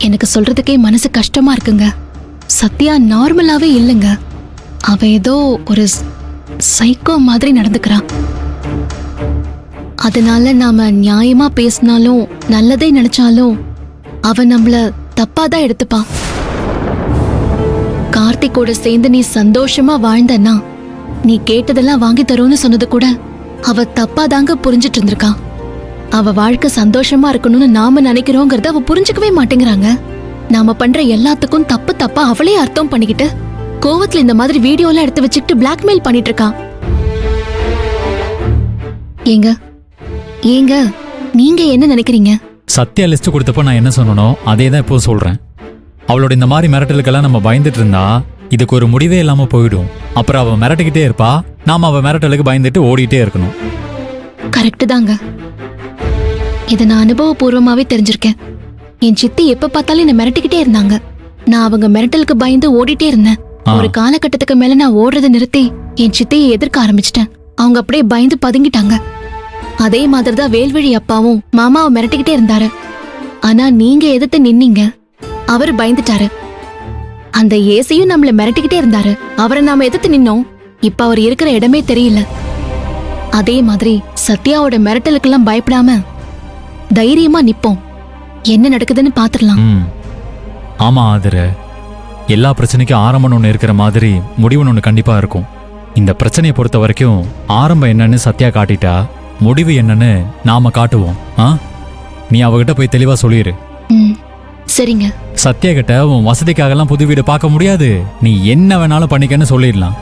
எனக்கு சொல்றதுக்கே மனசு கஷ்டமா இருக்குங்க. சத்யா நார்மலாவே இல்லைங்க. அவ ஏதோ ஒரு சைக்கோ மாதிரி நடந்துக்கிறான். அதனால நாம நியாயமா பேசினாலும் நல்லதே நினைச்சாலும் அவ நம்மள தப்பாதான் எடுத்துப்பா. கார்த்திகோட சேர்ந்து நீ சந்தோஷமா வாழ்ந்தன்னா நீ கேட்டதெல்லாம் வாங்கி தரோன்னு சொன்னது கூட அவ தப்பாதாங்க புரிஞ்சிட்டு இருந்திருக்கா. அவ வாழ்க்கை சந்தோஷமா இருக்கணும்னு நாம நினைக்கிறோங்கிறத அவ புரிஞ்சுக்கவே மாட்டேங்கிறாங்க. நாம பண்ற எல்லாத்துக்கும் தப்பு தப்பா அவளே அர்த்தம் பண்ணிக்கிட்டு கோவத்துல இந்த மாதிரி வீடியோலாம் எடுத்து வச்சுக்கிட்டு பிளாக்மெயில் பண்ணிட்டு இருக்கா. ஏங்க ஏங்க நீங்க என்ன நினைக்கிறீங்க? சத்யா லிஸ்ட் கொடுத்தப்ப நான் என்ன சொன்னனோ அதே தான் இப்போ சொல்றேன். அவளோட இந்த மாதிரி மிரட்டலுக்கெல்லாம் நம்ம பயந்துட்டு இருந்தா இதுக்கு ஒரு முடிவே இல்லாம போயிடும். அப்புறம் அவ மிரட்டிக்கிட்டே இருப்பா, நாம அவ மிரட்டலுக்கு பயந்துட்டு ஓடிட்டே இருக்கணும். கரெக்ட் தாங்க. இதை நான் அனுபவபூர்வமாவே தெரிஞ்சிருக்கேன். என் சித்தி எப்ப பார்த்தாலும் என்ன மிரட்டிக்கிட்டே இருந்தாங்க. நான் அவங்க மிரட்டலுக்கு பயந்து ஓடிட்டே இருந்தேன். ஒரு காலகட்டத்துக்கு மேல நான் ஓடுறதை நிறுத்தி என் சித்தியை எதிர்க்க ஆரம்பிச்சிட்டேன். அவங்க அப்படியே பயந்து பதுங்கிட்டாங்க. அதே மாதிரிதான் வேல்வழி அப்பாவும் மாமாவை மிரட்டிக்கிட்டே இருந்தாரு. ஆனா நீங்க எதிர்த்து நின்னீங்க, அவரு பயந்துட்டாரு. அந்த ஏசியும் நம்மள மிரட்டிக்கிட்டே இருந்தாரு, அவரை நாம எதிர்த்து நின்னோம். இப்ப அவர் இருக்கிற இடமே தெரியல. அதே மாதிரி சத்யாவோட மிரட்டலுக்கெல்லாம் பயப்படாம தைரியமா நிப்போம். என்ன நடக்குதுன்னு பாத்துடலாம். ஆமா ஆதர, எல்லா பிரச்சனைக்கும் ஆரம்பம் ஒண்ணு இருக்கிற மாதிரி முடிவுன்னு ஒண்ணு கண்டிப்பா இருக்கும். இந்த பிரச்சனையை பொறுத்த வரைக்கும் ஆரம்பம் என்னன்னு சத்யா காட்டிட்டா முடிவு என்னன்னு நாம காட்டுவோம். நீ அவகிட்ட போய் தெளிவா சொல்லிரு. சரிங்க. சத்யா கிட்ட உன் வசதிக்காகலாம் புது வீடு பார்க்க முடியாது, நீ என்ன வேணாலும் பண்ணிக்கன்னு சொல்லிடலாம்.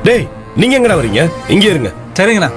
டேய், நீங்க எங்கடா வரீங்க? இங்கே இருங்க. சரிங்கண்ணா.